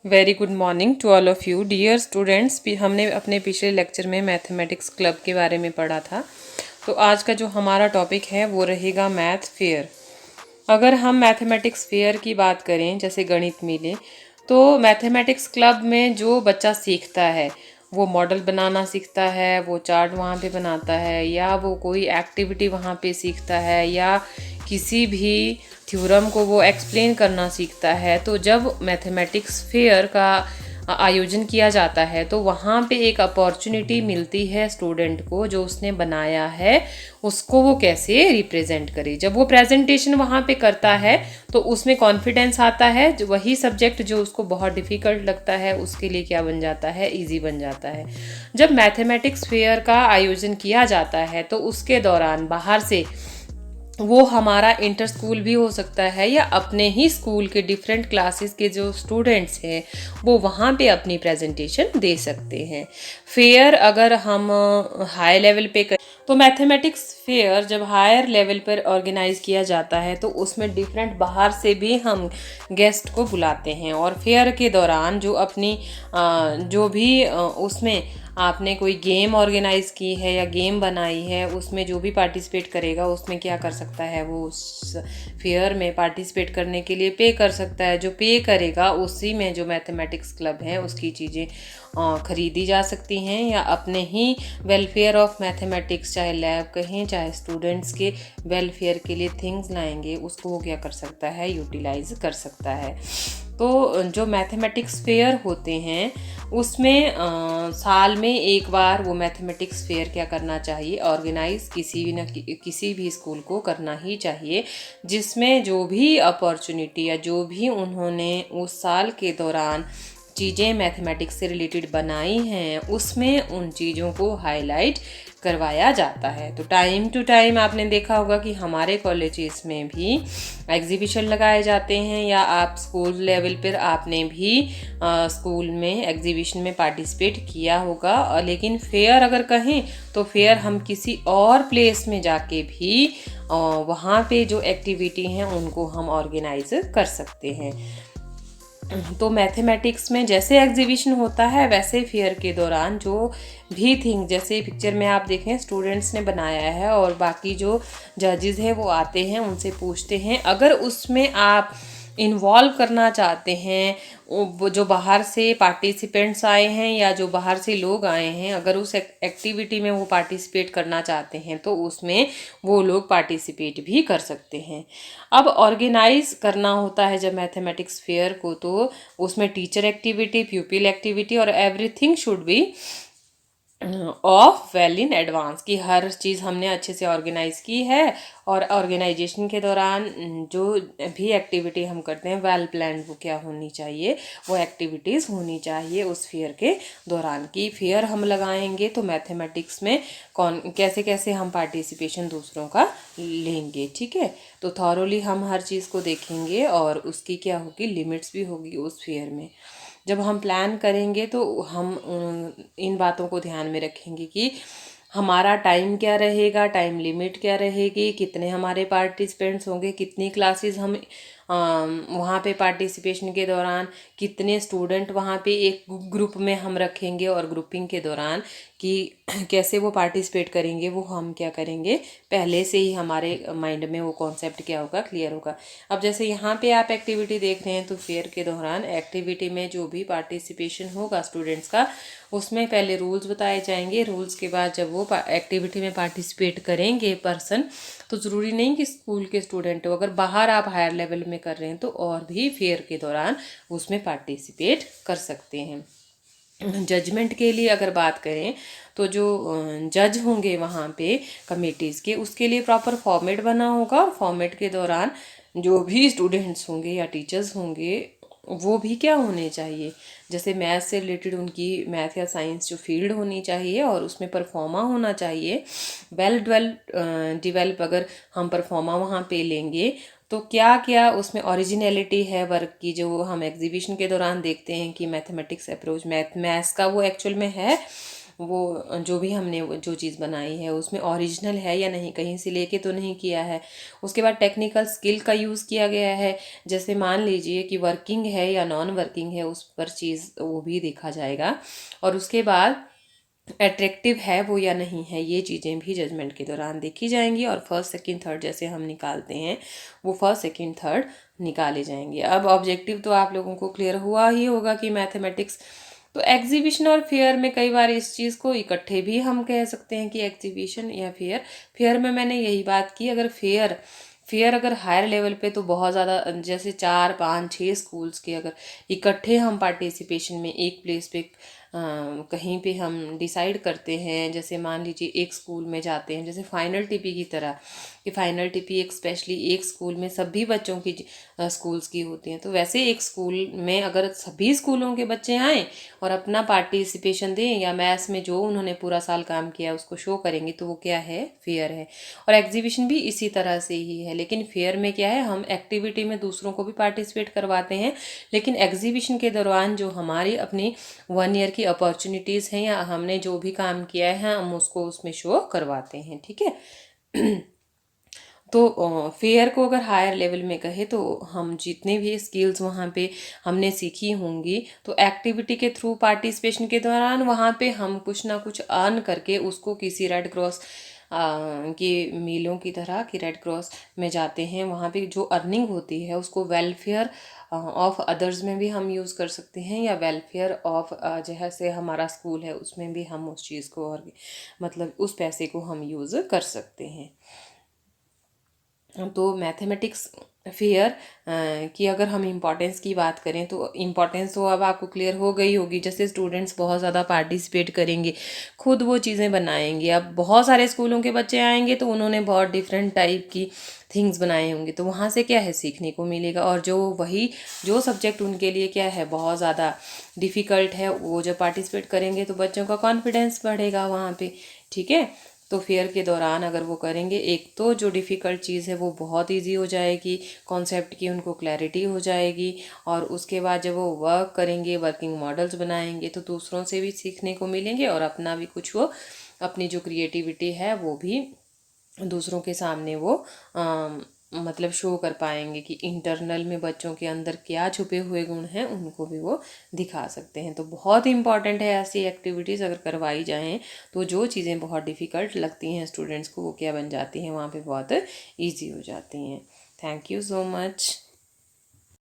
Very good morning to all of you dear students. हमने अपने पिछले लेक्चर में मैथमेटिक्स क्लब के बारे में पढ़ा था। तो आज का जो हमारा टॉपिक है वो रहेगा मैथ फेयर। अगर हम मैथमेटिक्स फेयर की बात करें, जैसे गणित मेले, तो मैथमेटिक्स क्लब में जो बच्चा सीखता है वो मॉडल बनाना सीखता है, वो चार्ट वहाँ पे बनाता है, या वो कोई एक्टिविटी वहाँ पे सीखता है, या किसी भी थ्योरम को वो एक्सप्लेन करना सीखता है। तो जब मैथमेटिक्स फेयर का आयोजन किया जाता है तो वहाँ पे एक अपॉर्चुनिटी मिलती है स्टूडेंट को, जो उसने बनाया है उसको वो कैसे रिप्रेजेंट करे। जब वो प्रेजेंटेशन वहाँ पे करता है तो उसमें कॉन्फिडेंस आता है। वही सब्जेक्ट जो उसको बहुत डिफ़िकल्ट लगता है उसके लिए क्या बन जाता है, इजी बन जाता है। जब मैथमेटिक्स फेयर का आयोजन किया जाता है तो उसके दौरान बाहर से, वो हमारा इंटर स्कूल भी हो सकता है या अपने ही स्कूल के डिफरेंट क्लासेस के जो स्टूडेंट्स हैं वो वहाँ पे अपनी प्रेजेंटेशन दे सकते हैं। फेयर अगर हम हाई लेवल पे करें तो मैथमेटिक्स फेयर जब हायर लेवल पर ऑर्गेनाइज किया जाता है तो उसमें डिफरेंट बाहर से भी हम गेस्ट को बुलाते हैं। और फेयर के दौरान जो अपनी जो भी उसमें आपने कोई गेम ऑर्गेनाइज की है या गेम बनाई है, उसमें जो भी पार्टिसिपेट करेगा उसमें क्या कर सकता है, वो उस फेयर में पार्टिसिपेट करने के लिए पे कर सकता है। जो पे करेगा उसी में जो मैथमेटिक्स क्लब है उसकी चीज़ें खरीदी जा सकती हैं, या अपने ही वेलफेयर ऑफ मैथमेटिक्स, चाहे लैब कहें चाहे स्टूडेंट्स के वेलफेयर के लिए थिंग्स लाएंगे, उसको वो क्या कर सकता है, यूटिलाइज कर सकता है। तो जो मैथमेटिक्स फेयर होते हैं उसमें साल में एक बार वो मैथमेटिक्स फेयर क्या करना चाहिए, ऑर्गेनाइज किसी भी स्कूल को करना ही चाहिए, जिसमें जो भी अपॉर्चुनिटी या जो भी उन्होंने उस साल के दौरान चीज़ें मैथमेटिक्स से रिलेटेड बनाई हैं उसमें उन चीज़ों को हाईलाइट करवाया जाता है। तो टाइम टू टाइम आपने देखा होगा कि हमारे कॉलेजेस में भी एग्जीबिशन लगाए जाते हैं, या आप स्कूल लेवल पर आपने भी स्कूल में एग्जीबिशन में पार्टिसिपेट किया होगा। लेकिन फेयर अगर कहें तो फेयर हम किसी और प्लेस में जाके भी वहाँ पे जो एक्टिविटी हैं उनको हम ऑर्गेनाइज कर सकते हैं। तो मैथमेटिक्स में जैसे एग्जीबिशन होता है वैसे फेयर के दौरान जो भी थिंग, जैसे पिक्चर में आप देखें स्टूडेंट्स ने बनाया है और बाकी जो जजेस हैं वो आते हैं, उनसे पूछते हैं। अगर उसमें आप इन्वॉल्व करना चाहते हैं, वो जो बाहर से पार्टिसिपेंट्स आए हैं या जो बाहर से लोग आए हैं, अगर उस एक्टिविटी में वो पार्टिसिपेट करना चाहते हैं तो उसमें वो लोग पार्टिसिपेट भी कर सकते हैं। अब ऑर्गेनाइज करना होता है जब मैथमेटिक्स फेयर को, तो उसमें टीचर एक्टिविटी, प्यूपिल एक्टिविटी और everything should be of well in advance, की हर चीज़ हमने अच्छे से ऑर्गेनाइज की है। और ऑर्गेनाइजेशन के दौरान जो भी एक्टिविटी हम करते हैं वेल प्लान वो क्या होनी चाहिए, वो एक्टिविटीज़ होनी चाहिए उस फेयर के दौरान। की फेयर हम लगाएंगे तो मैथमेटिक्स में कौन कैसे कैसे हम पार्टिसिपेशन दूसरों का लेंगे, ठीक है। तो थॉरोली हम हर चीज़ को देखेंगे और उसकी क्या होगी, लिमिट्स भी होगी उस फेयर में। जब हम प्लान करेंगे तो हम इन बातों को ध्यान में रखेंगे कि हमारा टाइम क्या रहेगा, टाइम लिमिट क्या रहेगी, कितने हमारे पार्टिसिपेंट्स होंगे, कितनी क्लासेस हम वहाँ पे पार्टिसिपेशन के दौरान कितने स्टूडेंट वहाँ पे एक ग्रुप में हम रखेंगे, और ग्रुपिंग के दौरान कि कैसे वो पार्टिसिपेट करेंगे, वो हम क्या करेंगे, पहले से ही हमारे माइंड में वो कॉन्सेप्ट क्या होगा, क्लियर होगा। अब जैसे यहाँ पे आप एक्टिविटी देख रहे हैं तो फेयर के दौरान एक्टिविटी में जो भी पार्टिसिपेशन होगा स्टूडेंट्स का, उसमें पहले रूल्स बताए जाएंगे। रूल्स के बाद जब वो एक्टिविटी में पार्टिसिपेट करेंगे पर्सन, तो ज़रूरी नहीं कि स्कूल के स्टूडेंट हो, अगर बाहर आप हायर लेवल में कर रहे हैं तो और भी फेयर के दौरान उसमें पार्टिसिपेट कर सकते हैं। जजमेंट के लिए अगर बात करें तो जो जज होंगे वहाँ पे कमेटीज़ के, उसके लिए प्रॉपर फॉर्मेट बना होगा, और फॉर्मेट के दौरान जो भी स्टूडेंट्स होंगे या टीचर्स होंगे वो भी क्या होने चाहिए, जैसे मैथ से रिलेटेड उनकी मैथ या साइंस जो फील्ड होनी चाहिए और उसमें परफॉर्मा होना चाहिए, वेल डिवेल्प। अगर हम परफॉर्मा वहाँ पे लेंगे तो क्या क्या उसमें ओरिजिनलिटी है वर्क की, जो हम एग्जीबिशन के दौरान देखते हैं कि मैथमेटिक्स अप्रोच मैथ्स का वो एक्चुअल में है, वो जो भी हमने जो चीज़ बनाई है उसमें ओरिजिनल है या नहीं, कहीं से लेके तो नहीं किया है। उसके बाद टेक्निकल स्किल का यूज़ किया गया है, जैसे मान लीजिए कि वर्किंग है या नॉन वर्किंग है, उस पर चीज़ वो भी देखा जाएगा। और उसके बाद अट्रैक्टिव है वो या नहीं है, ये चीज़ें भी जजमेंट के दौरान देखी जाएंगी। और फर्स्ट सेकंड थर्ड जैसे हम निकालते हैं वो फर्स्ट सेकंड थर्ड निकाले जाएंगे। अब ऑब्जेक्टिव तो आप लोगों को क्लियर हुआ ही होगा कि मैथमेटिक्स। तो एग्जीबिशन और फेयर में कई बार इस चीज़ को इकट्ठे भी हम कह सकते हैं कि एग्जीबिशन या फेयर। फेयर में मैंने यही बात की, अगर फेयर फेयर अगर हायर लेवल पे तो बहुत ज़्यादा, जैसे 4 5 6 स्कूल्स के अगर इकट्ठे हम पार्टिसिपेशन में एक प्लेस पे कहीं पे हम डिसाइड करते हैं, जैसे मान लीजिए एक स्कूल में जाते हैं, जैसे फाइनल टीपी की तरह, कि फाइनल टीपी एक स्पेशली एक स्कूल में सभी बच्चों की स्कूल्स की होती हैं, तो वैसे एक स्कूल में अगर सभी स्कूलों के बच्चे आएँ और अपना पार्टिसिपेशन दें या मैथ्स में जो उन्होंने पूरा साल काम किया उसको शो करेंगे, तो वो क्या है, फेयर है। और एग्जीबिशन भी इसी तरह से ही है, लेकिन फेयर में क्या है, हम एक्टिविटी में दूसरों को भी पार्टिसिपेट करवाते हैं, लेकिन एग्जीबिशन के दौरान जो हमारी अपनी 1 ईयर की अपॉर्चुनिटीज़ हैं या हमने जो भी काम किया है हम उसको उसमें शो करवाते हैं, ठीक है। तो फेयर को अगर हायर लेवल में कहे तो हम जितने भी स्किल्स वहाँ पे हमने सीखी होंगी, तो एक्टिविटी के थ्रू पार्टिसिपेशन के दौरान वहाँ पे हम कुछ ना कुछ अर्न करके उसको किसी रेड क्रॉस की मीलों की तरह, कि रेड क्रॉस में जाते हैं, वहाँ पे जो अर्निंग होती है उसको वेलफेयर ऑफ अदर्स में भी हम यूज़ कर सकते हैं, या वेलफेयर ऑफ जैसे हमारा स्कूल है उसमें भी हम उस चीज़ को, और मतलब उस पैसे को हम यूज़ कर सकते हैं। तो मैथमेटिक्स फेयर की अगर हम इम्पोर्टेंस की बात करें तो इम्पोर्टेंस तो अब आपको क्लियर हो गई होगी। जैसे स्टूडेंट्स बहुत ज़्यादा पार्टिसिपेट करेंगे, खुद वो चीज़ें बनाएंगे। अब बहुत सारे स्कूलों के बच्चे आएंगे तो उन्होंने बहुत डिफरेंट टाइप की थिंग्स बनाए होंगे, तो वहाँ से क्या है, सीखने को मिलेगा। और जो सब्जेक्ट उनके लिए क्या है, बहुत ज़्यादा डिफ़िकल्ट है, वो जब पार्टिसिपेट करेंगे तो बच्चों का कॉन्फिडेंस बढ़ेगा वहाँ पे, ठीक है। तो फेयर के दौरान अगर वो करेंगे, एक तो जो डिफ़िकल्ट चीज़ है वो बहुत इजी हो जाएगी, कॉन्सेप्ट की उनको क्लैरिटी हो जाएगी। और उसके बाद जब वो वर्क करेंगे, वर्किंग मॉडल्स बनाएंगे, तो दूसरों से भी सीखने को मिलेंगे और अपना भी कुछ वो अपनी जो क्रिएटिविटी है वो भी दूसरों के सामने वो मतलब शो कर पाएंगे, कि इंटरनल में बच्चों के अंदर क्या छुपे हुए गुण हैं उनको भी वो दिखा सकते हैं। तो बहुत इंपॉर्टेंट है ऐसी एक्टिविटीज़ अगर करवाई जाएं, तो जो चीज़ें बहुत डिफ़िकल्ट लगती हैं स्टूडेंट्स को वो क्या बन जाती हैं, वहाँ पे बहुत ईजी हो जाती हैं। Thank you so much.